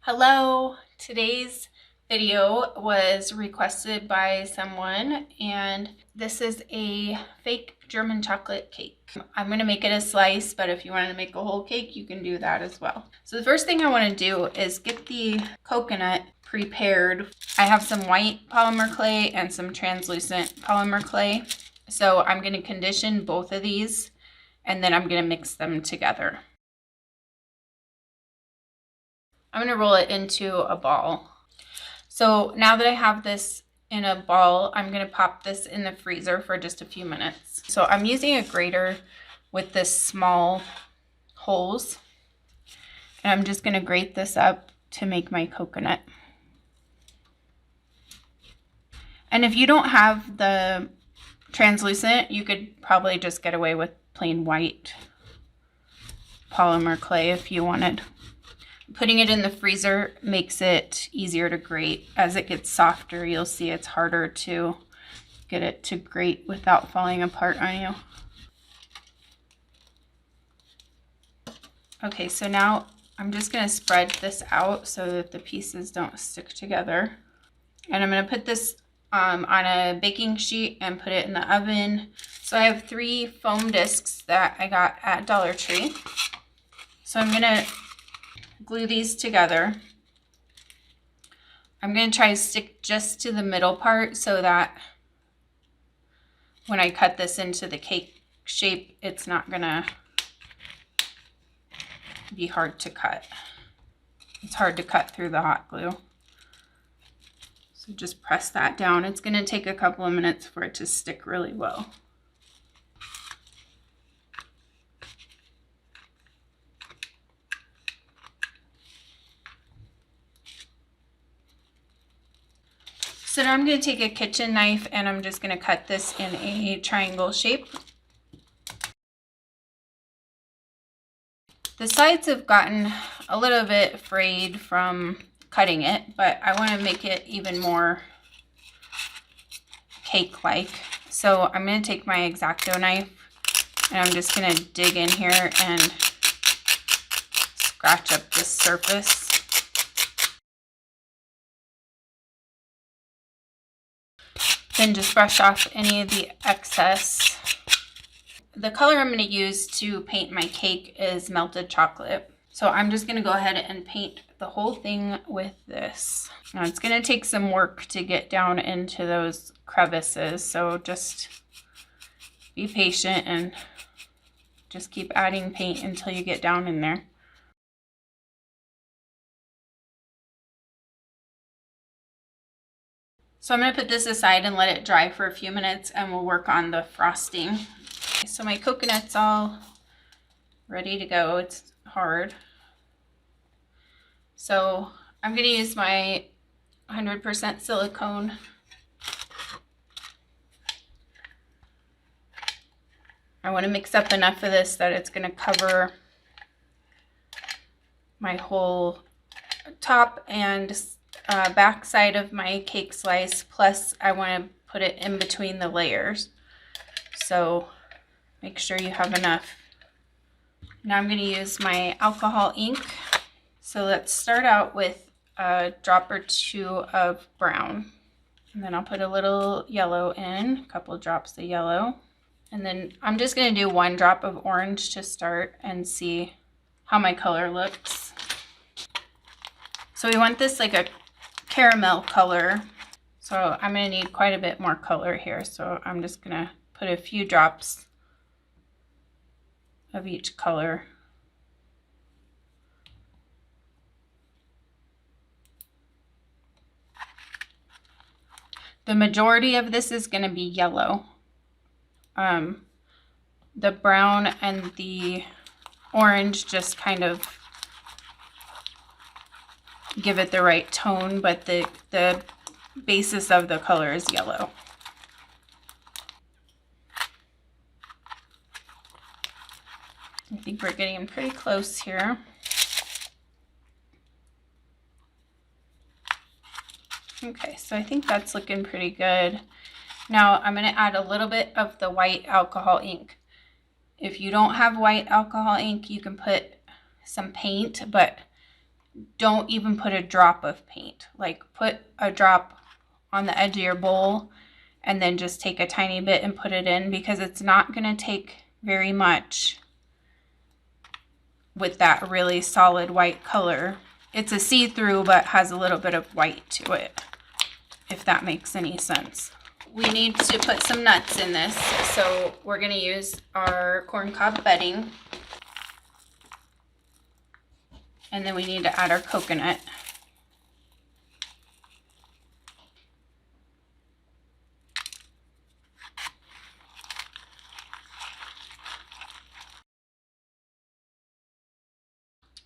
Hello, today's video was requested by someone and this is a fake German chocolate cake. I'm going to make it a slice, but if you want to make a whole cake, you can do that as well. So the first thing I want to do is get the coconut prepared. I have some white polymer clay and some translucent polymer clay. So I'm going to condition both of these and then I'm going to mix them together. I'm going to roll it into a ball. So now that I have this in a ball, I'm going to pop this in the freezer for just a few minutes. So I'm using a grater with this small holes. And I'm just going to grate this up to make my coconut. And if you don't have the translucent, you could probably just get away with plain white polymer clay if you wanted. Putting it in the freezer makes it easier to grate. As it gets softer, you'll see it's harder to get it to grate without falling apart on you. Okay, so now I'm just going to spread this out so that the pieces don't stick together. And I'm going to put this on a baking sheet and put it in the oven. So I have 3 foam discs that I got at Dollar Tree. So I'm going to glue these together. I'm going to try to stick just to the middle part so that when I cut this into the cake shape, it's not going to be hard to cut. It's hard to cut through the hot glue. So just press that down. It's going to take a couple of minutes for it to stick really well. So now I'm going to take a kitchen knife and I'm just going to cut this in a triangle shape. The sides have gotten a little bit frayed from cutting it, but I want to make it even more cake-like. So I'm going to take my X-Acto knife and I'm just going to dig in here and scratch up this surface. Then just brush off any of the excess. The color I'm going to use to paint my cake is melted chocolate. So I'm just going to go ahead and paint the whole thing with this. Now it's going to take some work to get down into those crevices, so just be patient and just keep adding paint until you get down in there. So I'm going to put this aside and let it dry for a few minutes and we'll work on the frosting. Okay, so my coconut's all ready to go. It's hard. So I'm going to use my 100% silicone. I want to mix up enough of this that it's going to cover my whole top and back side of my cake slice, plus I want to put it in between the layers. So make sure you have enough. Now I'm going to use my alcohol ink. So let's start out with a drop or 2 of brown. And then I'll put a little yellow in, a couple drops of yellow. And then I'm just going to do 1 drop of orange to start and see how my color looks. So we want this like a caramel color. So I'm going to need quite a bit more color here. So I'm just going to put a few drops of each color. The majority of this is going to be yellow. The brown and the orange just kind of give it the right tone, but the basis of the color is yellow. I think we're getting pretty close here. Okay, so I think that's looking pretty good. Now I'm going to add a little bit of the white alcohol ink. If you don't have white alcohol ink, you can put some paint, but don't even put a drop of paint. Like put a drop on the edge of your bowl and then just take a tiny bit and put it in, because it's not going to take very much with that really solid white color. It's a see-through but has a little bit of white to it, if that makes any sense. We need to put some nuts in this, so we're going to use our corncob bedding. And then we need to add our coconut.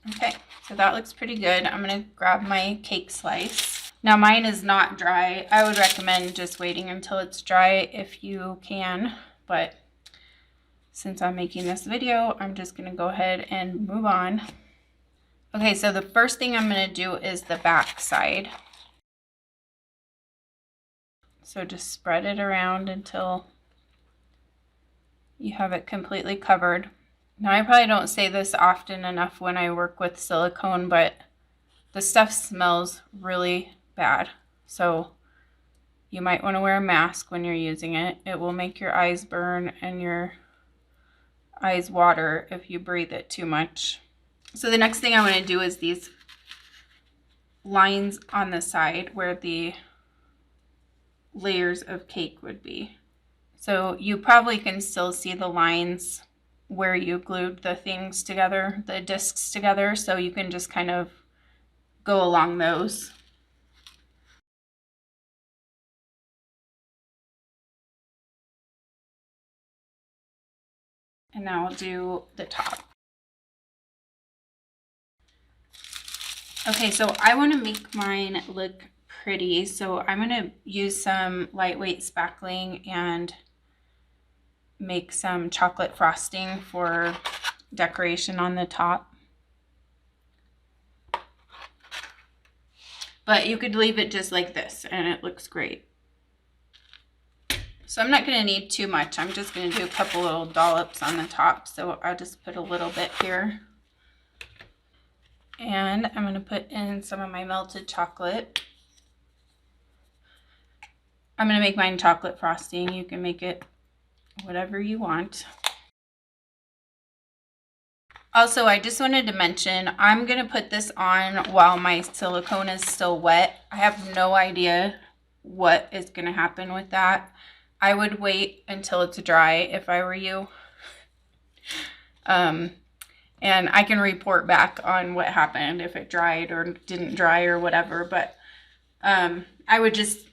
Okay, so that looks pretty good. I'm going to grab my cake slice. Now mine is not dry. I would recommend just waiting until it's dry if you can, but since I'm making this video, I'm just going to go ahead and move on. Okay, so the first thing I'm going to do is the back side. So just spread it around until you have it completely covered. Now I probably don't say this often enough when I work with silicone, but the stuff smells really bad. So you might want to wear a mask when you're using it. It will make your eyes burn and your eyes water if you breathe it too much. So the next thing I want to do is these lines on the side where the layers of cake would be. So you probably can still see the lines where you glued the things together, the discs together, so you can just kind of go along those. And now I'll do the top. Okay, so I want to make mine look pretty, so I'm going to use some lightweight spackling and make some chocolate frosting for decoration on the top. But you could leave it just like this and it looks great. So I'm not going to need too much. I'm just going to do a couple little dollops on the top, so I'll just put a little bit here. And I'm going to put in some of my melted chocolate. I'm going to make mine chocolate frosting. You can make it whatever you want. Also, I just wanted to mention, I'm going to put this on while my silicone is still wet. I have no idea what is going to happen with that. I would wait until it's dry if I were you. And I can report back on what happened, if it dried or didn't dry or whatever. But I would just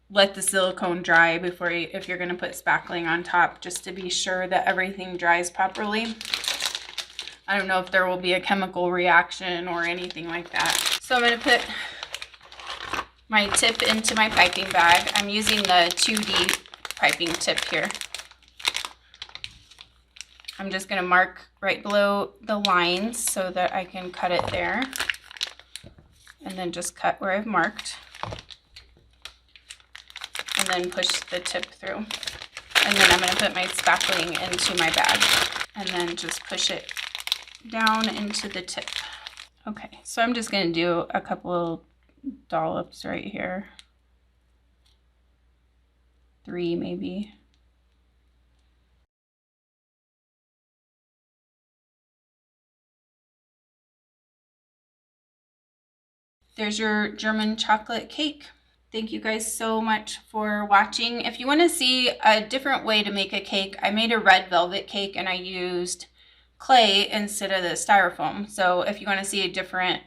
let the silicone dry before you, if you're going to put spackling on top, just to be sure that everything dries properly. I don't know if there will be a chemical reaction or anything like that. So I'm going to put my tip into my piping bag. I'm using the 2D piping tip here. I'm just going to mark right below the lines so that I can cut it there. And then just cut where I've marked. And then push the tip through. And then I'm going to put my spackling into my bag. And then just push it down into the tip. Okay, so I'm just going to do a couple dollops right here. 3 maybe. There's your German chocolate cake. Thank you guys so much for watching. If you want to see a different way to make a cake, I made a red velvet cake and I used clay instead of the styrofoam. So if you want to see a different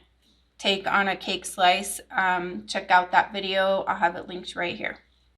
take on a cake slice, check out that video. I'll have it linked right here.